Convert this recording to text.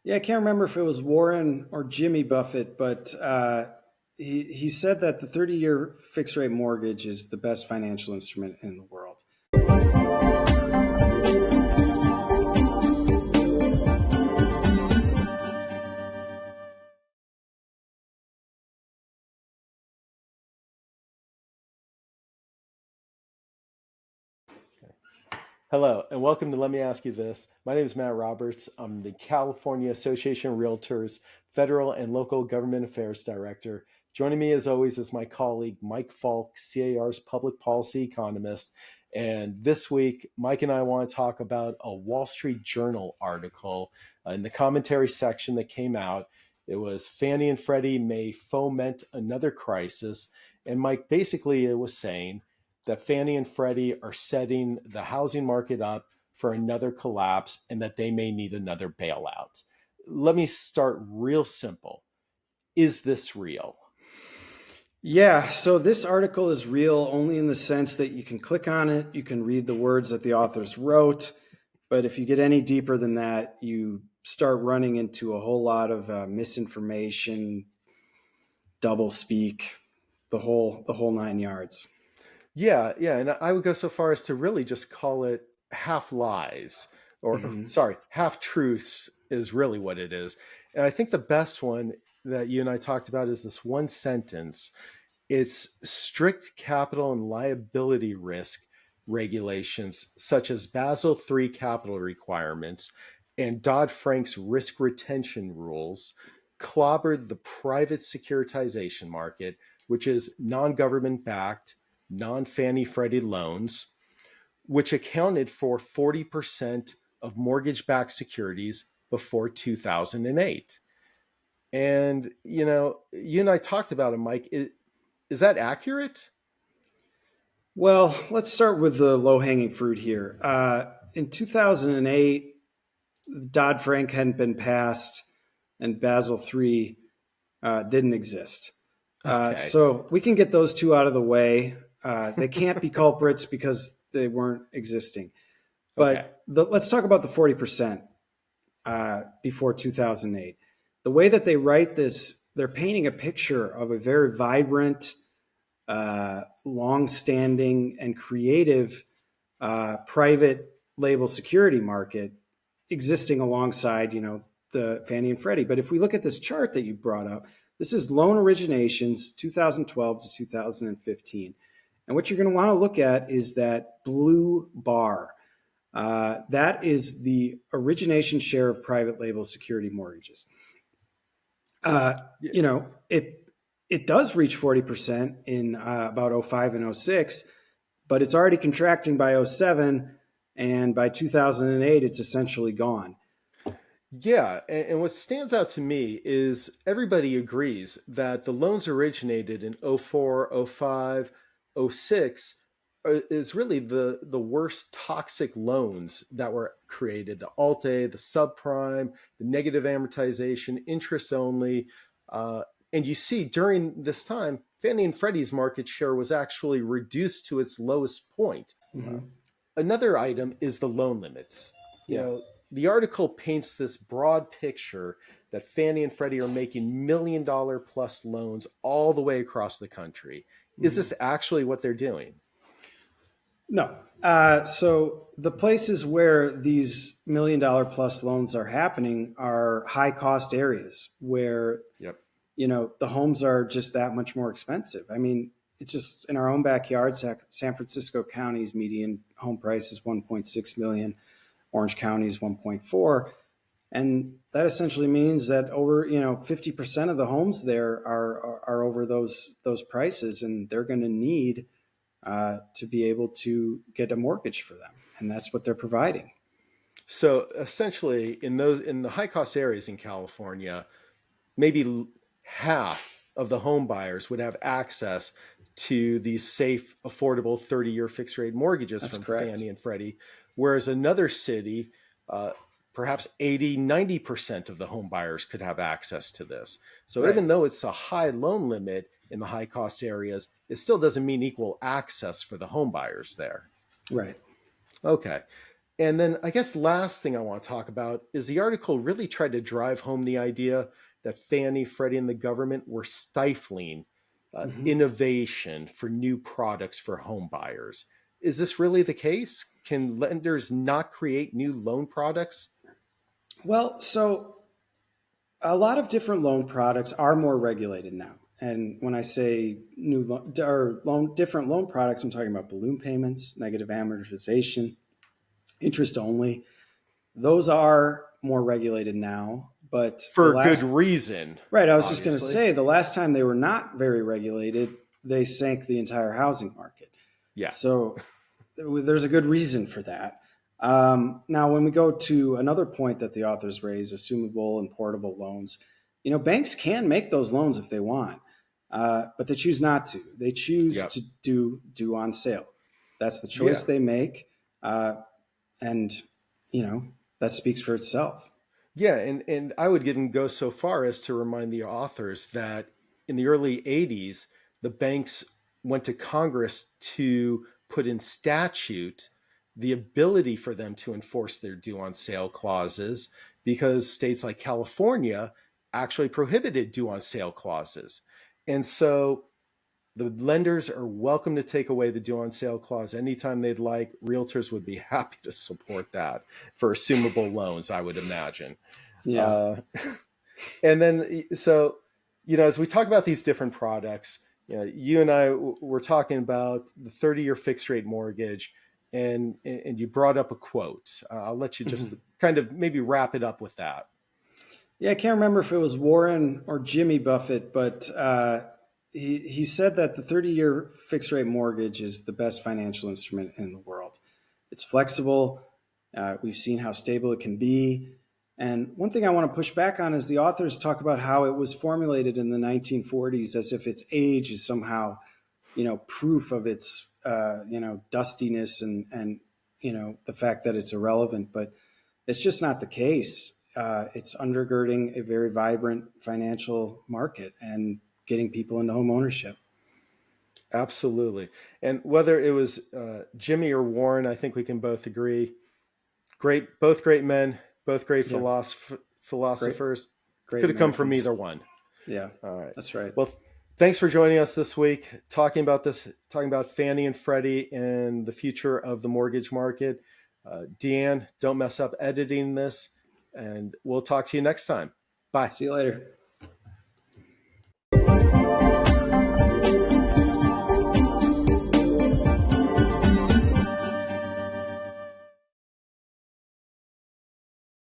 Yeah, I can't remember if it was Warren or Jimmy Buffett, but he said that the 30-year fixed rate mortgage is the best financial instrument in the world. Hello, and welcome to Let Me Ask You This. My name is Matt Roberts. I'm the California Association of Realtors Federal and Local Government Affairs Director. Joining me, as always, is my colleague, Mike Falk, CAR's public policy economist. And this week, Mike and I want to talk about a Wall Street Journal article in the commentary section that came out. It was Fannie and Freddie may foment another crisis. And Mike, basically, it was saying that Fannie and Freddie are setting the housing market up for another collapse and that they may need another bailout. Let me start real simple. Is this real? Yeah, so this article is real only in the sense that you can click on it, you can read the words that the authors wrote, but if you get any deeper than that, you start running into a whole lot of misinformation, double speak, the whole nine yards. Yeah, and I would go so far as to really just call it half lies, or Mm-hmm. sorry, half truths is really what it is. And I think the best one that you and I talked about is this one sentence. It's strict capital and liability risk regulations, such as Basel III capital requirements and Dodd-Frank's risk retention rules, clobbered the private securitization market, which is non-government backed, non-Fannie Freddie loans, which accounted for 40% of mortgage-backed securities before 2008. And, you and I talked about it, Mike. Is that accurate? Well, let's start with the low-hanging fruit here. In 2008, Dodd-Frank hadn't been passed and Basel III didn't exist. Okay. So we can get those two out of the way. They can't be culprits because they weren't existing. Okay. But let's talk about the 40% before 2008. The way that they write this, they're painting a picture of a very vibrant, long-standing, and creative private label security market existing alongside, the Fannie and Freddie. But if we look at this chart that you brought up, this is loan originations 2012 to 2015. And what you're going to want to look at is that blue bar. That is the origination share of private label security mortgages. Yeah. It does reach 40% in about '05 and '06, but it's already contracting by '07, and by 2008, it's essentially gone. Yeah, and what stands out to me is everybody agrees that the loans originated in '04, '05, '06 is really the worst toxic loans that were created. The Alt-A, the subprime, the negative amortization, interest only. And you see during this time, Fannie and Freddie's market share was actually reduced to its lowest point. Mm-hmm. Another item is the loan limits. You Yeah. know, the article paints this broad picture that Fannie and Freddie are making $1 million plus loans all the way across the country. Is Mm-hmm. this actually what they're doing? No. So the places where these $1 million plus loans are happening are high cost areas where, Yep. the homes are just that much more expensive. I mean, it's just in our own backyard, San Francisco County's median home price is 1.6 million. Orange County is 1.4. And that essentially means that over, 50% of the homes there are over those prices, and they're going to need to be able to get a mortgage for them, and that's what they're providing. So essentially, in the high cost areas in California, maybe half of the home buyers would have access to these safe, affordable 30-year fixed rate mortgages That's from correct. Fannie and Freddie, whereas another city, perhaps 80, 90% of the home buyers could have access to this. So Right. even though it's a high loan limit in the high cost areas, it still doesn't mean equal access for the home buyers there. Right. Okay. And then I guess last thing I want to talk about is the article really tried to drive home the idea that Fannie, Freddie, and the government were stifling Mhm. innovation for new products for home buyers. Is this really the case? Can lenders not create new loan products? Well, so a lot of different loan products are more regulated now. And when I say different loan products, I'm talking about balloon payments, negative amortization, interest only. Those are more regulated now. But the For good last, reason, right, I was just going to obviously. say the last time they were not very regulated, they sank the entire housing market. Yeah. So there's a good reason for that. Now, when we go to another point that the authors raise, assumable and portable loans, banks can make those loans if they want, but they choose not to. They choose Yeah. to do on sale. That's the choice Yeah. they make, and you know that speaks for itself. Yeah, and I would even go so far as to remind the authors that in the early 80s, the banks went to Congress to put in statute the ability for them to enforce their due on sale clauses because states like California actually prohibited due on sale clauses. And so the lenders are welcome to take away the due on sale clause anytime they'd like. Realtors would be happy to support that for assumable loans, I would imagine. Yeah. Uh, and then, so, as we talk about these different products, you and I were talking about the 30-year fixed rate mortgage, and you brought up a quote. I'll let you just kind of maybe wrap it up with that. Yeah, I can't remember if it was Warren or Jimmy Buffett, but he said that the 30-year fixed rate mortgage is the best financial instrument in the world. It's flexible. We've seen how stable it can be. And one thing I want to push back on is the authors talk about how it was formulated in the 1940s as if its age is somehow, proof of its, dustiness and the fact that it's irrelevant. But it's just not the case. It's undergirding a very vibrant financial market and getting people into home ownership. Absolutely. And whether it was Jimmy or Warren, I think we can both agree. Both great men, both great Yeah, great, philosophers. great Could have come from Americans. either one. Yeah, All right. that's right. Well, thanks for joining us this week, talking about Fannie and Freddie and the future of the mortgage market. Deanne, don't mess up editing this, and we'll talk to you next time. Bye. See you later.